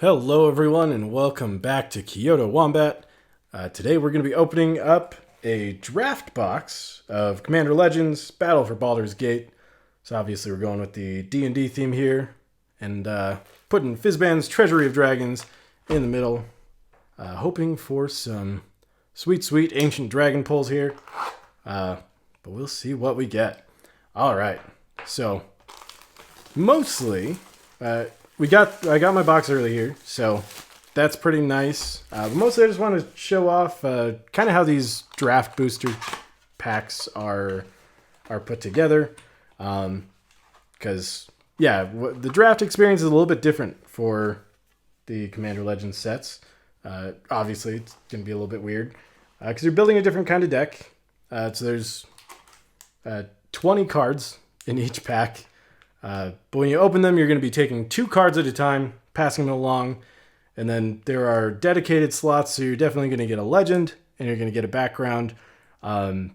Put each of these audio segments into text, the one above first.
Hello everyone and welcome back to Kyoto Wombat. Today we're going to be opening up a draft box of Commander Legends Battle for Baldur's Gate. So obviously we're going with the D&D theme here and putting Fizban's Treasury of Dragons in the middle. Hoping for some sweet ancient dragon pulls here. But we'll see what we get. Alright, so mostly... I got my box early here, so that's pretty nice. But mostly I just want to show off kind of how these draft booster packs are put together. Because, the draft experience is a little bit different for the Commander Legends sets. Obviously, it's going to be a little bit weird. Because you're building a different kind of deck. So there's 20 cards in each pack. But when you open them, you're going to be taking 2 cards at a time, passing them along, and then there are dedicated slots, so you're definitely going to get a legend, and you're going to get a background. So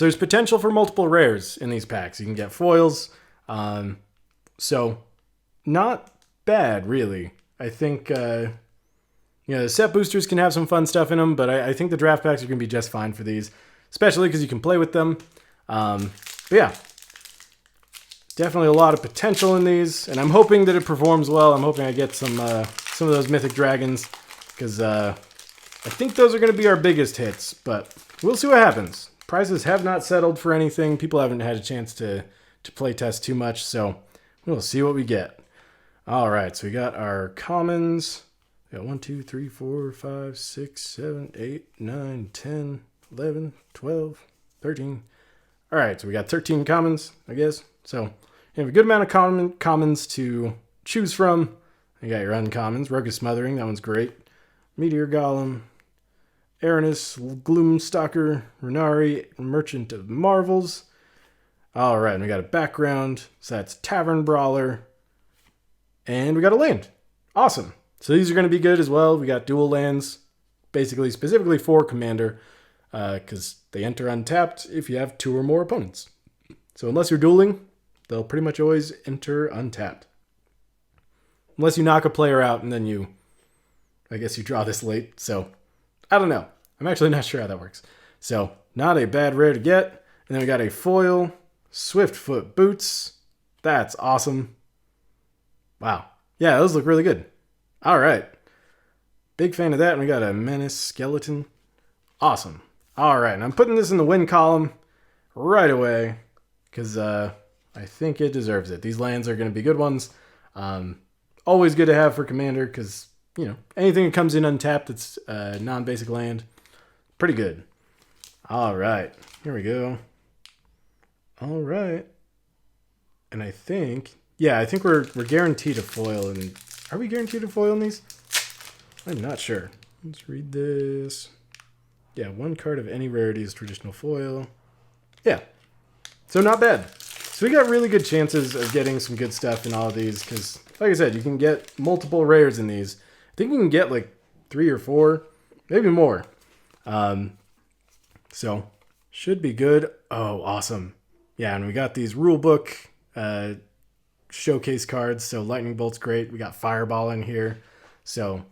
there's potential for multiple rares in these packs. You can get foils, so not bad, really. I think, the set boosters can have some fun stuff in them, but I think the draft packs are going to be just fine for these, especially because you can play with them. But yeah. Definitely a lot of potential in these, and I'm hoping that it performs well. I'm hoping I get some of those mythic dragons, because I think those are going to be our biggest hits, but we'll see what happens. Prices have not settled for anything. People haven't had a chance to play test too much, so we'll see what we get. All right, so we got our commons. We got 1, 2, 3, 4, 5, 6, 7, 8, 9, 10, 11, 12, 13. All right, so we got 13 commons, I guess. So you have a good amount of commons to choose from. You got your uncommons. Rogue Smothering, that one's great. Meteor Golem, Aranis, Gloomstalker, Renari, Merchant of Marvels. All right, and we got a background. So that's Tavern Brawler. And we got a land. Awesome. So these are going to be good as well. We got dual lands, basically specifically for Commander, because they enter untapped if you have 2 or more opponents. So unless you're dueling, they'll pretty much always enter untapped. Unless you knock a player out and then I guess you draw this late. So, I don't know. I'm actually not sure how that works. So, not a bad rare to get. And then we got a foil, Swiftfoot Boots. That's awesome. Wow. Yeah, those look really good. All right. Big fan of that. And we got a Menace Skeleton. Awesome. All right. And I'm putting this in the win column right away, because I think it deserves it. These lands are going to be good ones. Always good to have for Commander, because, anything that comes in untapped that's a non-basic land, pretty good. All right. Here we go. All right. And I think we're guaranteed a foil. And are we guaranteed a foil in these? I'm not sure. Let's read this. Yeah, 1 card of any rarity is traditional foil. Yeah. So not bad. So we got really good chances of getting some good stuff in all of these, because, like I said, you can get multiple rares in these. I think you can get like 3 or 4, maybe more. So should be good. Oh, awesome. Yeah, and we got these rulebook showcase cards. So Lightning Bolt's great. We got Fireball in here. So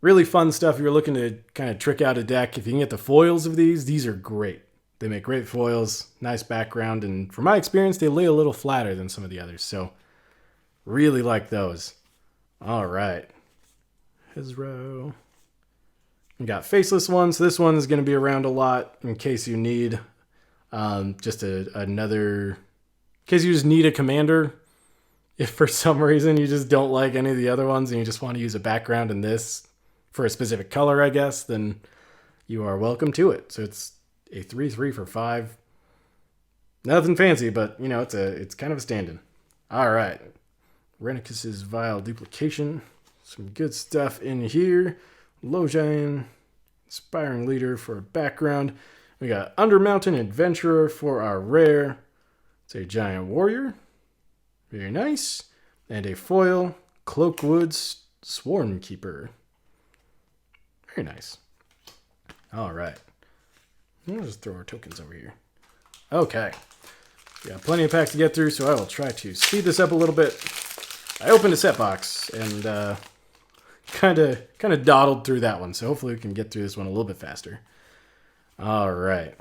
really fun stuff if you're looking to kind of trick out a deck. If you can get the foils of these are great. They make great foils, nice background, and from my experience, they lay a little flatter than some of the others. So really like those. All right. Hezro. We got faceless ones. So this one is going to be around a lot in case you need just another... In case you just need a commander. If for some reason you just don't like any of the other ones and you just want to use a background in this for a specific color, I guess, then you are welcome to it. So it's a 3/3 for 5. Nothing fancy, but, it's kind of a stand-in. All right. Renicus's Vile Duplication. Some good stuff in here. Lojine, Inspiring Leader for a background. We got Undermountain Adventurer for our rare. It's a Giant Warrior. Very nice. And a foil, Cloakwood Swarm Keeper. Very nice. All right. We'll just throw our tokens over here. Okay. We got plenty of packs to get through, so I will try to speed this up a little bit. I opened a set box, and kind of dawdled through that one. So hopefully we can get through this one a little bit faster. All right.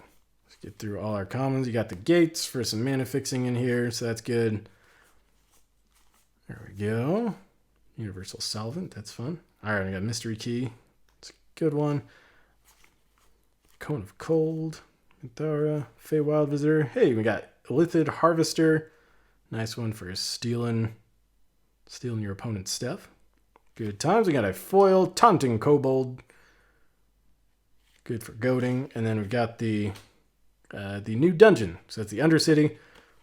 Let's get through all our commons. You got the gates for some mana fixing in here, so that's good. There we go. Universal Solvent, that's fun. All right, I got Mystery Key. It's a good one. Cone of Cold. Minthara. Feywild Visitor. Hey, we got Illithid Harvester. Nice one for stealing your opponent's stuff. Good times. We got a foil Taunting Kobold. Good for goading. And then we've got the new dungeon. So that's the Undercity.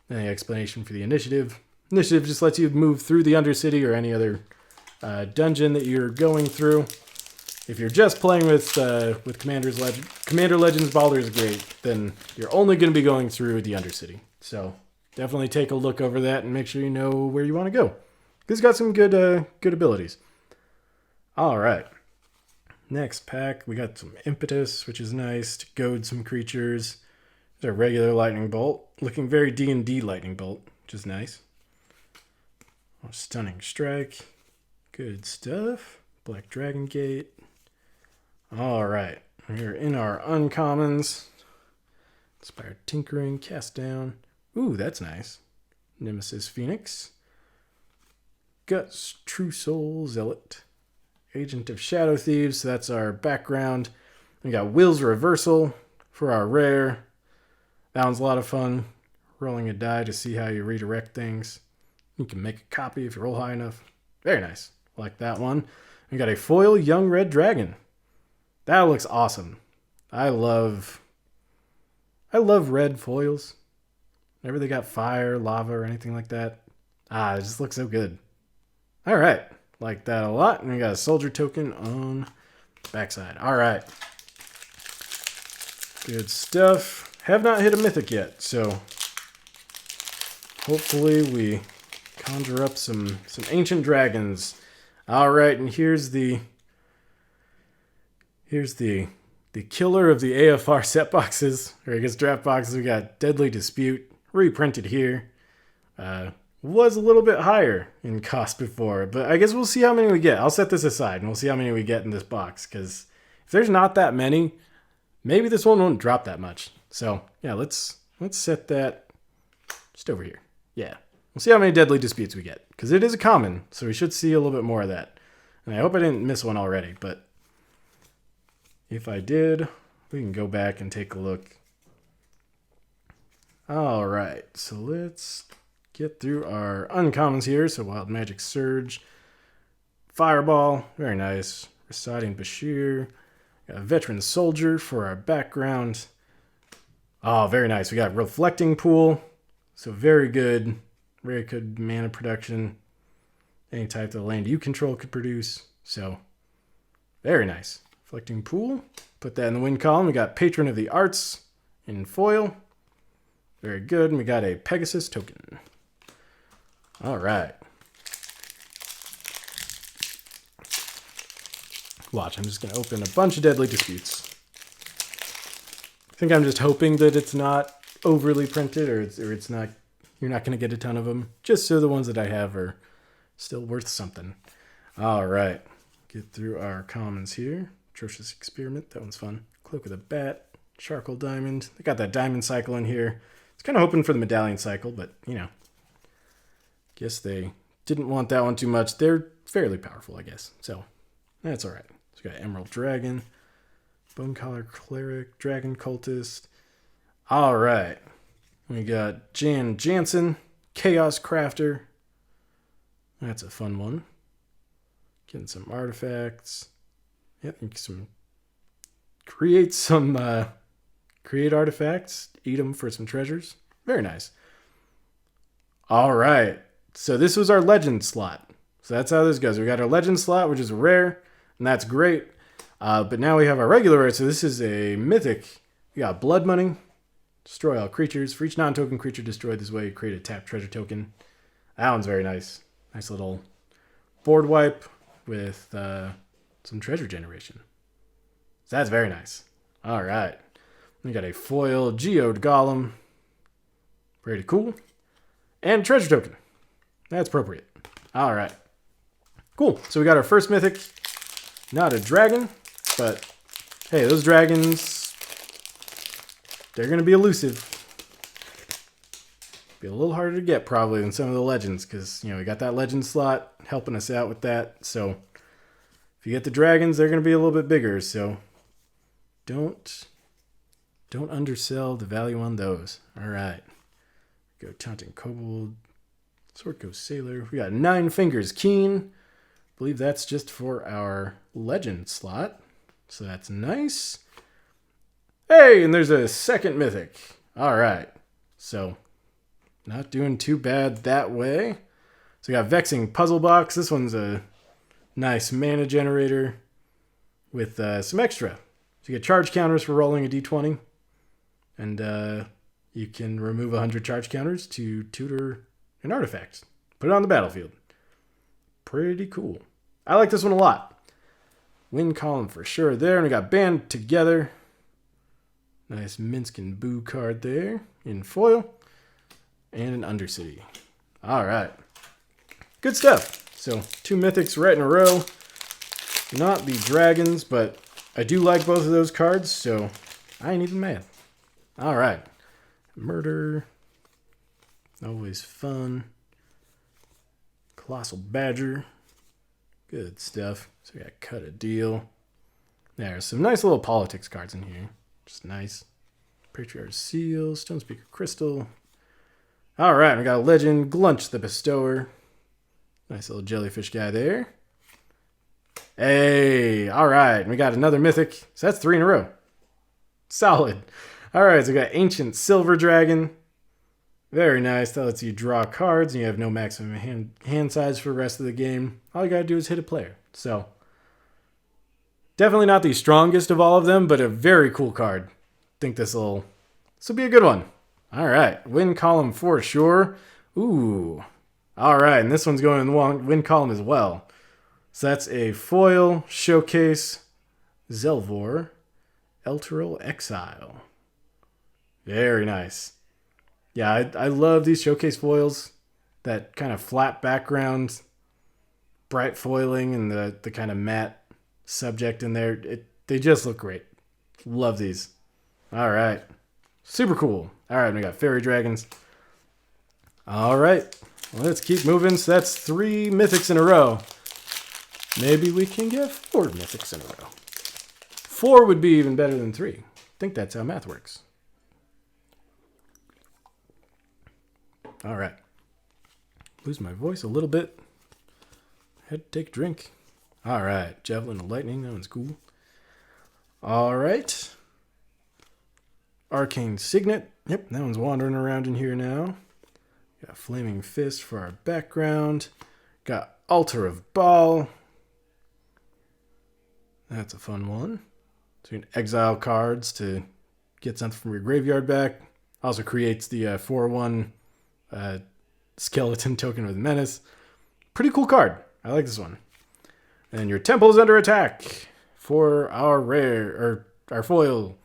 And the explanation for the initiative. Initiative just lets you move through the Undercity or any other dungeon that you're going through. If you're just playing with Commander Legends, Baldur is great. Then you're only going to be going through the Undercity. So definitely take a look over that and make sure you know where you want to go. It's got some good abilities. All right. Next pack, we got some Impetus, which is nice to goad some creatures. There's a regular Lightning Bolt, looking very D&D Lightning Bolt, which is nice. Stunning Strike, good stuff. Black Dragon Gate. All right, we're in our uncommons. Inspired Tinkering, Cast Down. Ooh, that's nice. Nemesis Phoenix. Guts, True Soul, Zealot. Agent of Shadow Thieves, so that's our background. We got Will's Reversal for our rare. That one's a lot of fun. Rolling a die to see how you redirect things. You can make a copy if you roll high enough. Very nice. Like that one. We got a foil Young Red Dragon. That looks awesome. I love red foils. Whenever they got fire, lava, or anything like that. It just looks so good. All right. Like that a lot. And we got a soldier token on the backside. All right. Good stuff. Have not hit a mythic yet, so hopefully we conjure up some ancient dragons. All right, and here's the killer of the AFR set boxes, or I guess draft boxes. We got Deadly Dispute, reprinted here. Was a little bit higher in cost before, but I guess we'll see how many we get. I'll set this aside, and we'll see how many we get in this box, because if there's not that many, maybe this one won't drop that much. So, yeah, let's set that just over here. Yeah, we'll see how many Deadly Disputes we get, because it is a common, so we should see a little bit more of that. And I hope I didn't miss one already, but if I did, we can go back and take a look. All right, so let's get through our uncommons here. So Wild Magic Surge, Fireball, very nice. Reciting Bashir, got a Veteran Soldier for our background. Oh, very nice. We got Reflecting Pool, so very good mana production. Any type of land you control could produce, so very nice. Reflecting Pool, put that in the win column. We got Patron of the Arts in foil, very good. And we got a Pegasus token. All right. Watch, I'm just going to open a bunch of Deadly Disputes. I think I'm just hoping that it's not overly printed, or it's not. You're not going to get a ton of them, just so the ones that I have are still worth something. All right. Get through our commons here. Atrocious Experiment, that one's fun. Cloak of the Bat, Charcoal Diamond. They got that Diamond Cycle in here. It's kind of hoping for the Medallion Cycle, but, guess they didn't want that one too much. They're fairly powerful, I guess. So, that's all right. So we got Emerald Dragon, Bonecollar Cleric, Dragon Cultist. All right. We got Jan Jansen, Chaos Crafter. That's a fun one. Getting some artifacts. Yep, create artifacts, eat them for some treasures. Very nice. All right. So this was our legend slot. So that's how this goes. We got our legend slot, which is rare, and that's great. But now we have our regular rare. So this is a mythic. We got Blood Money. Destroy all creatures. For each non-token creature destroyed this way, create a tapped treasure token. That one's very nice. Nice little board wipe with some treasure generation. So that's very nice. All right. We got a foil Geode Golem. Pretty cool. And treasure token. That's appropriate. All right. Cool. So we got our first mythic. Not a dragon, but hey, those dragons, they're going to be elusive. Be a little harder to get probably than some of the legends because, you know, we got that legend slot helping us out with that. So if you get the dragons, they're going to be a little bit bigger. So don't undersell the value on those. All right. Go Taunting Kobold. Sword Coast Sailor. We got 9 Fingers Keen. I believe that's just for our legend slot. So that's nice. Hey, and there's a second mythic. All right. So not doing too bad that way. So we got Vexing Puzzle Box. This one's a nice mana generator with some extra. So you get charge counters for rolling a d20. And you can remove 100 charge counters to tutor an artifact. Put it on the battlefield. Pretty cool. I like this one a lot. Wind Column for sure there. And we got Band Together. Nice Minsk and Boo card there in foil. And an Undercity. All right. Good stuff. So 2 mythics right in a row. Not the dragons, but I do like both of those cards, so I ain't even mad. All right. Murder. Always fun. Colossal Badger. Good stuff. So we got Cut a Deal. There's some nice little politics cards in here. Just nice. Patriarch's Seal. Stone Speaker Crystal. All right. We got a legend. Glunch the Bestower. Nice little jellyfish guy there. Hey. All right. We got another mythic. So that's 3 in a row. Solid. All right. So we got Ancient Silver Dragon. Very nice. That lets you draw cards and you have no maximum hand size for the rest of the game. All you got to do is hit a player. So definitely not the strongest of all of them, but a very cool card. Think this will be a good one. All right. Wind Column for sure. Ooh. All right. And this one's going in the Wind Column as well. So that's a foil showcase Zelvor Elturel Exile. Very nice. Yeah, I love these showcase foils. That kind of flat background, bright foiling, and the kind of matte subject in there. They just look great. Love these. All right. Super cool. All right, we got Fairy Dragons. All right. Let's keep moving. So that's 3 mythics in a row. Maybe we can get 4 mythics in a row. 4 would be even better than 3. I think that's how math works. All right. Lose my voice a little bit. Had to take a drink. All right. Javelin of Lightning. That one's cool. All right. Arcane Signet. Yep, that one's wandering around in here now. Got Flaming Fist for our background. Got Altar of Baal. That's a fun one. So you can exile cards to get something from your graveyard back. Also creates the 4/1 skeleton token with Menace. Pretty cool card. I like this one. And your temple is under attack for our rare, or our foil.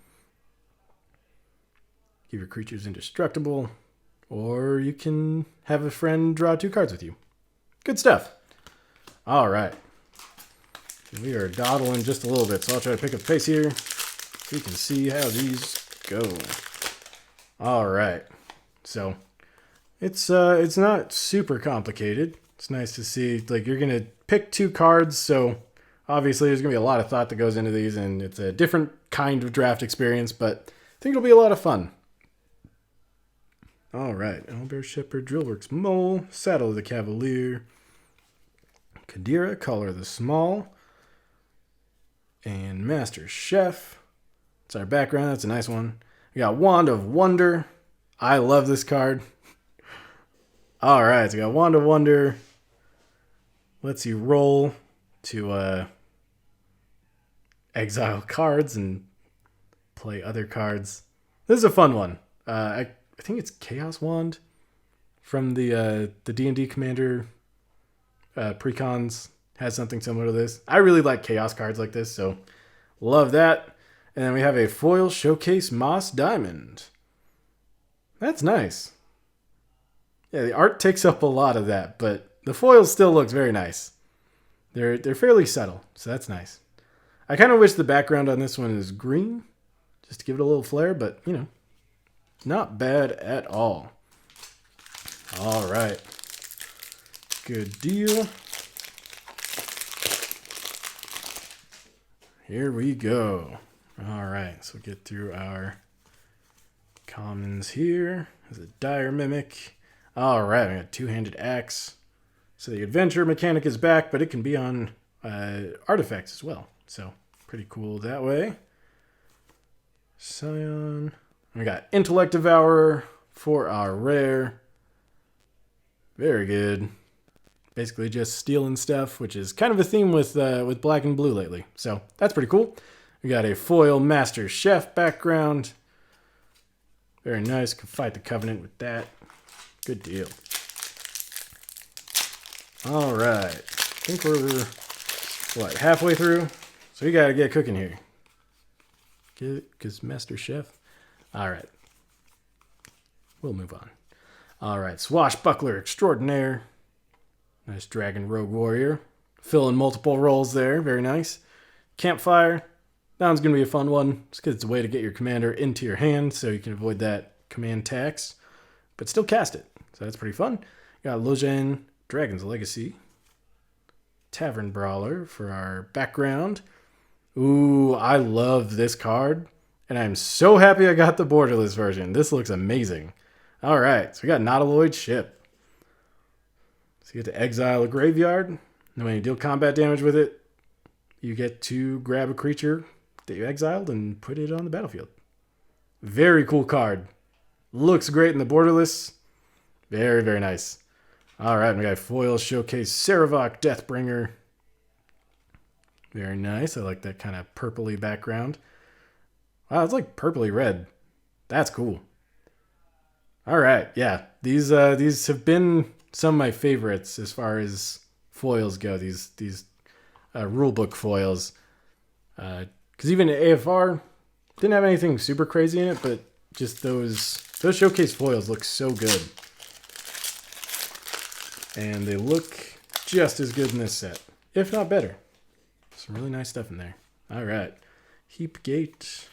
Give your creatures indestructible. Or you can have a friend draw 2 cards with you. Good stuff. All right. We are dawdling just a little bit, so I'll try to pick up the pace here so you can see how these go. All right. So it's not super complicated. It's nice to see, like, you're going to pick 2 cards, so obviously there's going to be a lot of thought that goes into these, and it's a different kind of draft experience, but I think it'll be a lot of fun. All right. Owlbear Shepherd, Drillworks Mole, Saddle of the Cavalier, Kadira, Caller of the Small, and Master Chef. It's our background. That's a nice one. We got Wand of Wonder. I love this card. All right. So we got Wand of Wonder. Lets you roll to exile cards and play other cards. This is a fun one. I think it's Chaos Wand from the D&D Commander precons has something similar to this. I really like chaos cards like this, so love that. And then we have a foil showcase Moss Diamond. That's nice. Yeah, the art takes up a lot of that, but the foil still looks very nice. They're fairly subtle, so that's nice. I kind of wish the background on this one is green, just to give it a little flair, but, you know, not bad at all. All right. Good deal. Here we go. All right, so get through our commons here. There's a dire mimic. All right, we got two-handed axe. So the adventure mechanic is back, but it can be on artifacts as well. So pretty cool that way. Scion. We got Intellect Devourer for our rare. Very good. Basically just stealing stuff, which is kind of a theme with black and blue lately. So that's pretty cool. We got a foil Master Chef background. Very nice. Can fight the Covenant with that. Good deal. All right. I think we're, what, halfway through? So we got to get cooking here. Because Master Chef. All right. We'll move on. All right. Swashbuckler Extraordinaire. Nice Dragon Rogue Warrior. Filling multiple roles there. Very nice. Campfire. That one's going to be a fun one. Just because it's a way to get your commander into your hand so you can avoid that command tax. But still cast it. So that's pretty fun. Got Lojan Dragon's Legacy. Tavern Brawler for our background. Ooh, I love this card. And I'm so happy I got the borderless version. This looks amazing. All right, so we got Nautiloid Ship. So you get to exile a graveyard. And when you deal combat damage with it, you get to grab a creature that you exiled and put it on the battlefield. Very cool card. Looks great in the borderless. Very, very nice. All right, we got Foil Showcase Saravok Deathbringer. Very nice. I like that kind of purpley background. Wow, it's like purpley red. That's cool. All right, yeah. These have been some of my favorites as far as foils go. These rulebook foils. Because even AFR didn't have anything super crazy in it, but just those showcase foils look so good. And they look just as good in this set, if not better. Some really nice stuff in there. All right. Heap Gate,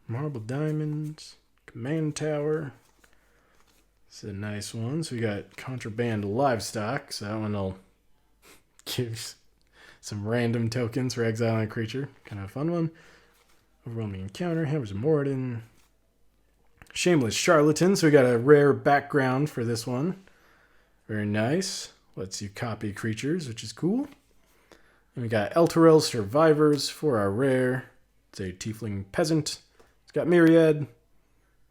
Marble Diamonds, Command Tower. It's a nice one. So we got Contraband Livestock. So that one will give some random tokens for exiling a creature. Kind of a fun one. Overwhelming Encounter, Hammers of Moradin. Shameless Charlatan. So we got a rare background for this one. Very nice. Lets you copy creatures, which is cool. And we got Elturel Survivors for our rare. It's a Tiefling Peasant. It's got Myriad.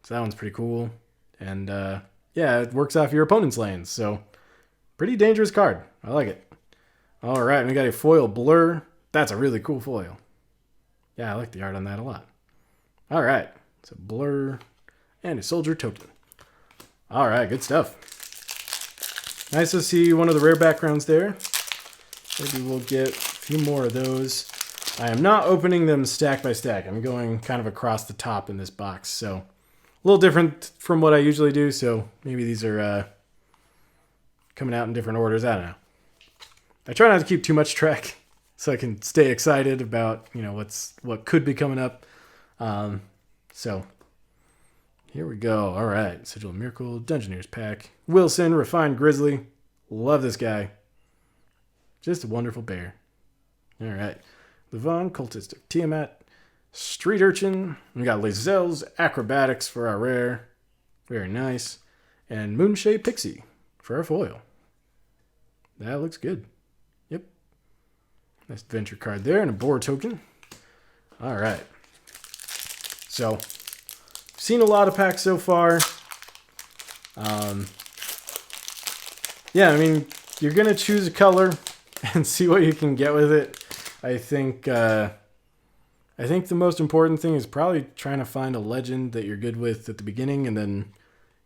So that one's pretty cool. And yeah, it works off your opponent's lands. So pretty dangerous card. I like it. All right, we got a foil Blur. That's a really cool foil. Yeah, I like the art on that a lot. All right, it's a Blur and a Soldier Token. All right, good stuff. Nice to see one of the rare backgrounds there. Maybe we'll get a few more of those. I am not opening them stack by stack. I'm going kind of across the top in this box. So a little different from what I usually do. So maybe these are coming out in different orders. I don't know. I try not to keep too much track so I can stay excited about, you know, what could be coming up. So here we go. All right. Sigil of Miracle, Dungeoneer's Pack. Wilson, Refined Grizzly. Love this guy. Just a wonderful bear. All right. Levon, Cultist of Tiamat. Street Urchin. We got Lazelle's Acrobatics for our rare. Very nice. And Moonshade Pixie for our foil. That looks good. Yep. Nice adventure card there and a boar token. All right. So, seen a lot of packs so far. Yeah, I mean, you're going to choose a color and see what you can get with it. I think the most important thing is probably trying to find a legend that you're good with at the beginning, and then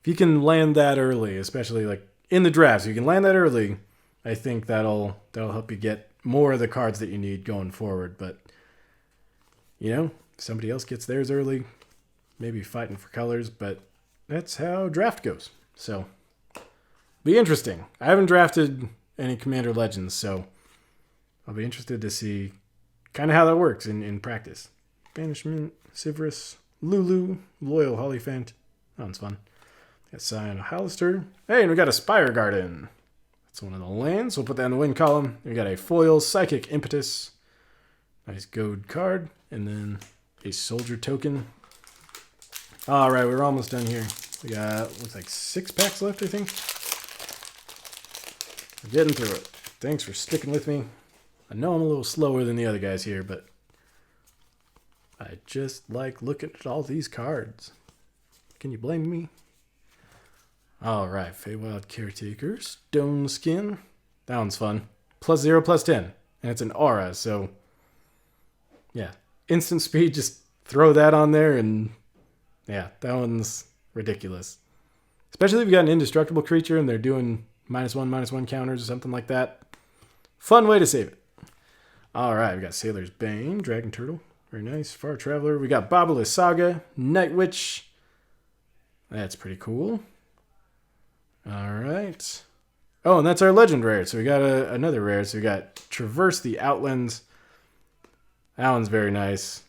if you can land that early, especially like in the drafts, you can land that early, I think that'll help you get more of the cards that you need going forward. But you know, if somebody else gets theirs early, maybe fighting for colors, but that's how draft goes. So be interesting. I haven't drafted any Commander Legends, so I'll be interested to see kind of how that works in practice. Banishment, Sivrus, Lulu, Loyal Hollyphant. That one's fun. Got Scion of Hallister. Hey, and we got a Spire Garden. That's one of the lands. We'll put that in the win column. We got a foil Psychic Impetus. Nice gold card. And then a soldier token. Alright, we're almost done here. We got, looks like 6 packs left, I think. We're getting through it. Thanks for sticking with me. I know I'm a little slower than the other guys here, but I just like looking at all these cards. Can you blame me? Alright, Feywild Caretaker, Stone Skin. That one's fun. +0, +10. And it's an aura, so yeah. Instant speed, just throw that on there and yeah, that one's ridiculous. Especially if you got an indestructible creature and they're doing -1/-1 counters or something like that. Fun way to save it. Alright, we got Sailor's Bane, Dragon Turtle. Very nice. Far Traveler. We got Babalus Saga, Night Witch. That's pretty cool. Alright. Oh, and that's our legend rare. So we got another rare. So we got Traverse the Outlands. That one's very nice.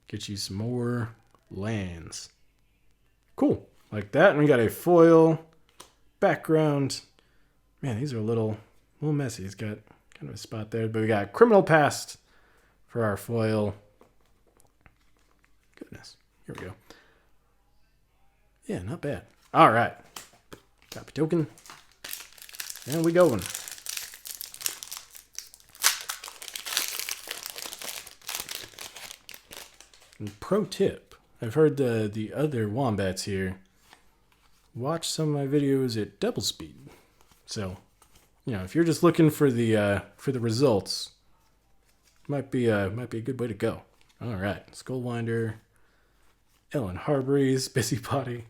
Get you some more lands. Cool. Like that. And we got a foil background. Man, these are a little messy. It's got kind of a spot there. But we got Criminal Past for our foil. Goodness. Here we go. Yeah, not bad. All right. Copy token. And we going. And pro tip. I've heard the other wombats here watch some of my videos at double speed. So, you know, if you're just looking for the results, might be a good way to go. All right, Skullwinder, Ellen Harbury's Busybody.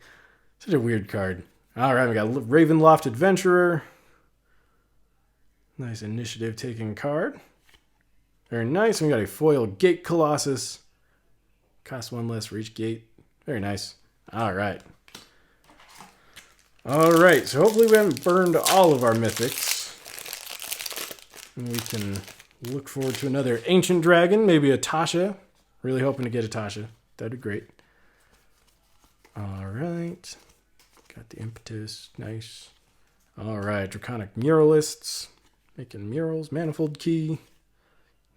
Such a weird card. All right, we got Ravenloft Adventurer. Nice initiative taking card. Very nice. We got a foil Gate Colossus. Cost 1 less for each gate. Very nice. All right. All right, so hopefully we haven't burned all of our mythics. And we can look forward to another Ancient Dragon, maybe a Tasha. Really hoping to get a Tasha. That'd be great. All right. Got the Impetus. Nice. All right, Draconic Muralists. Making murals. Manifold Key.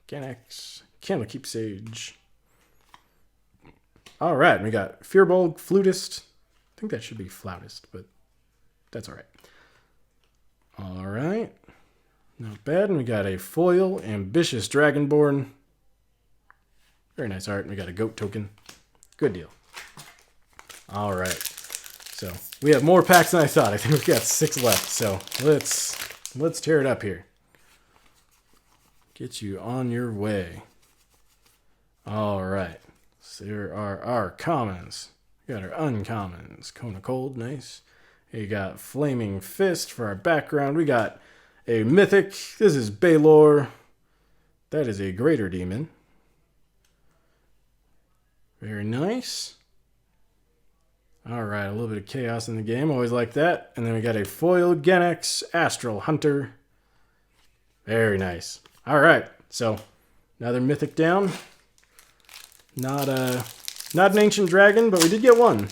Ganex. Candlekeep Sage. All right, we got Fearbolg Flutist. I think that should be Flautist, but that's all right. All right. Not bad. And we got a foil Ambitious Dragonborn. Very nice art. And we got a goat token. Good deal. All right. So we have more packs than I thought. I think we've got 6 left. So let's tear it up here. Get you on your way. All right. So there are our commons. We got our uncommons. Cone of Cold, nice. You got Flaming Fist for our background. We got a mythic. This is Baldur. That is a greater demon. Very nice. All right, a little bit of chaos in the game. Always like that. And then we got a foil Genex Astral Hunter. Very nice. All right, so another mythic down. Not an ancient dragon, but we did get one.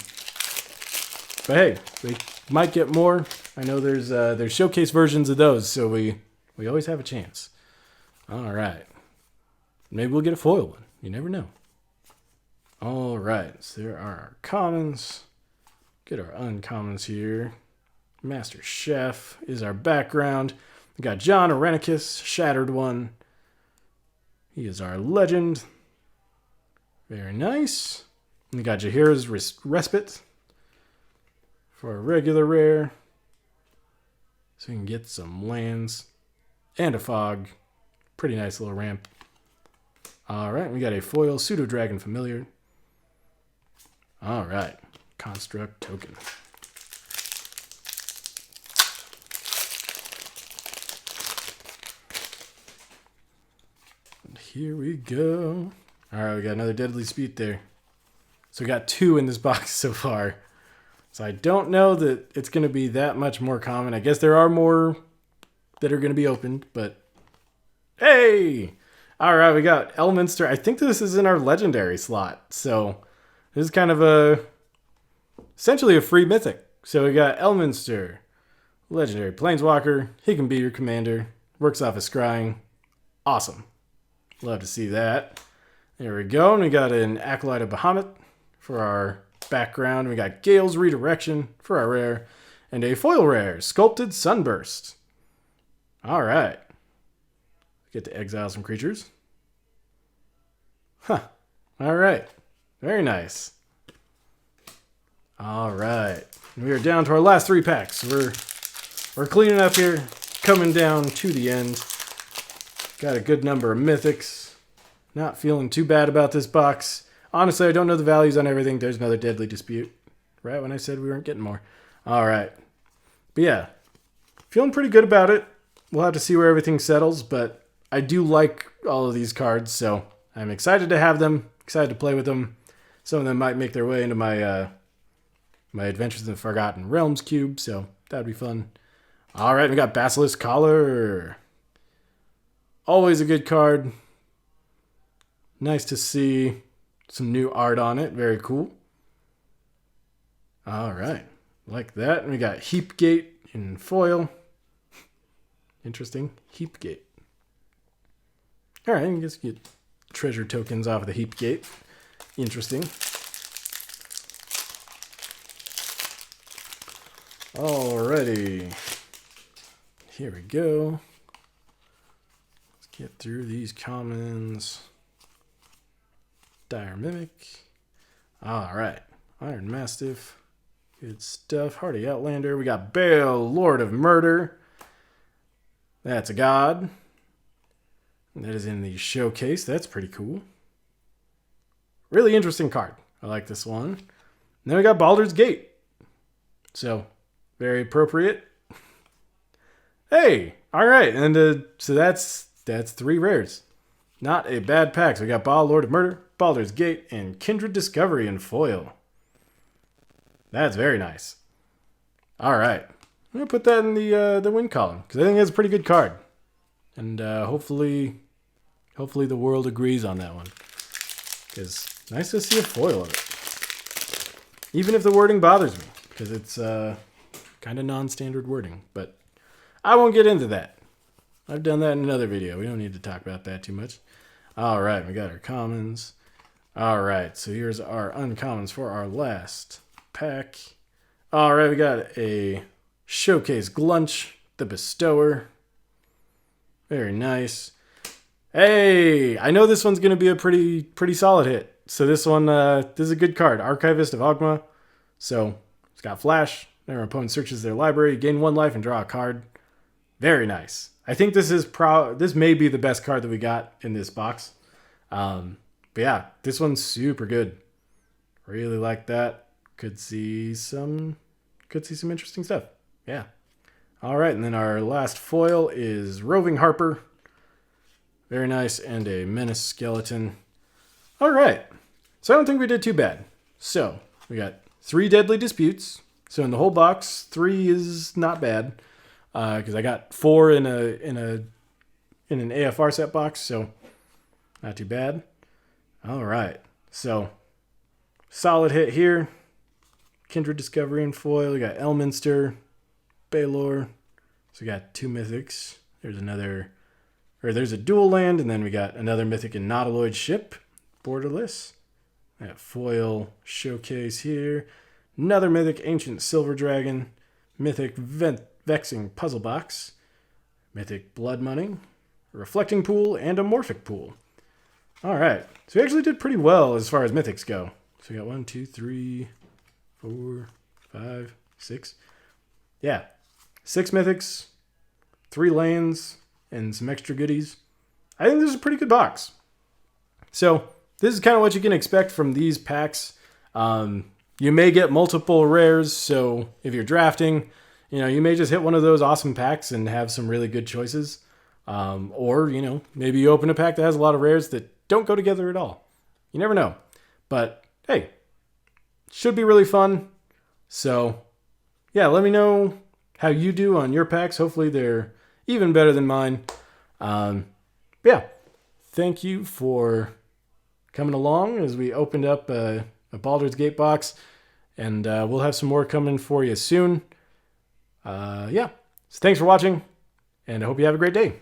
But hey, we might get more. I know there's showcase versions of those, so we always have a chance. All right. Maybe we'll get a foil one. You never know. All right, so there are our commons. Get our uncommons here. Master Chef is our background. We got John Arenicus, Shattered One. He is our legend. Very nice. And we got Jaheira's Respite for a regular rare. So we can get some lands and a fog. Pretty nice little ramp. All right, we got a foil Pseudo Dragon Familiar. All right, Construct Token. And here we go. All right, we got another Deadly Speed there. So we got 2 in this box so far. So I don't know that it's going to be that much more common. I guess there are more that are going to be opened, but hey! All right, we got Elminster. I think this is in our legendary slot. So this is kind of essentially a free mythic. So we got Elminster, legendary planeswalker. He can be your commander. Works off of scrying. Awesome. Love to see that. There we go. And we got an Acolyte of Bahamut for our background. We got Gale's Redirection for our rare. And a foil rare, Sculpted Sunburst. All right. Get to exile some creatures. Huh. All right. Very nice. All right. We are down to our last 3 packs. We're cleaning up here, coming down to the end. Got a good number of mythics. Not feeling too bad about this box. Honestly, I don't know the values on everything. There's another Deadly Dispute. Right when I said we weren't getting more. All right. But yeah, feeling pretty good about it. We'll have to see where everything settles, but I do like all of these cards, so I'm excited to have them, excited to play with them. Some of them might make their way into my my Adventures in the Forgotten Realms cube, so that'd be fun. All right, we got Basilisk Collar. Always a good card. Nice to see some new art on it. Very cool. All right, like that. And we got Heapgate in foil. Interesting. Heapgate. All right, I guess get treasure tokens off of the Heapgate. Interesting. Alrighty. Here we go. Let's get through these commons. Dire Mimic. Alright. Iron Mastiff. Good stuff. Hardy Outlander. We got Bale, Lord of Murder. That's a god. That is in the showcase. That's pretty cool. Really interesting card. I like this one. And then we got Baldur's Gate. So, very appropriate. Hey! Alright, and so that's 3 rares. Not a bad pack. So we got Baal, Lord of Murder, Baldur's Gate, and Kindred Discovery in foil. That's very nice. Alright. I'm going to put that in the win column, because I think that's a pretty good card. And hopefully the world agrees on that one. Because nice to see a foil of it. Even if the wording bothers me, because it's kind of non-standard wording. But I won't get into that. I've done that in another video. We don't need to talk about that too much. All right, we got our commons. All right, so here's our uncommons for our last pack. All right, we got a Showcase Glunch, the Bestower. Very nice. Hey, I know this one's going to be a pretty solid hit. So this one, this is a good card. Archivist of Ogma. So it's got flash. Whenever an opponent searches their library, you gain 1 life and draw a card. Very nice. I think this may be the best card that we got in this box. But yeah, this one's super good. Really like that. Could see some interesting stuff. Yeah. All right, and then our last foil is Roving Harper. Very nice, and a Menace Skeleton. All right, so I don't think we did too bad. So we got 3 Deadly Disputes. So in the whole box, 3 is not bad, because I got 4 in an AFR set box, so not too bad. All right, so solid hit here. Kindred Discovery in foil. We got Elminster, Baldur. So we got 2 mythics. There's a dual land, and then we got another mythic in Nautiloid Ship, Borderless. That foil showcase here. Another mythic, Ancient Silver Dragon. Mythic Vexing Puzzle Box. Mythic Blood Money. Reflecting Pool, and a Morphic Pool. All right. So we actually did pretty well as far as mythics go. So we got 1, 2, 3, 4, 5, 6. Yeah. 6 mythics, 3 lands, and some extra goodies. I think this is a pretty good box. So this is kind of what you can expect from these packs. You may get multiple rares, so if you're drafting, you may just hit one of those awesome packs and have some really good choices. Or, maybe you open a pack that has a lot of rares that don't go together at all. You never know. But, hey, should be really fun. So, yeah, let me know how you do on your packs. Hopefully they're even better than mine. Yeah. thank you for coming along as we opened up a Baldur's Gate box, and we'll have some more coming for you soon. Yeah, so thanks for watching, and I hope you have a great day.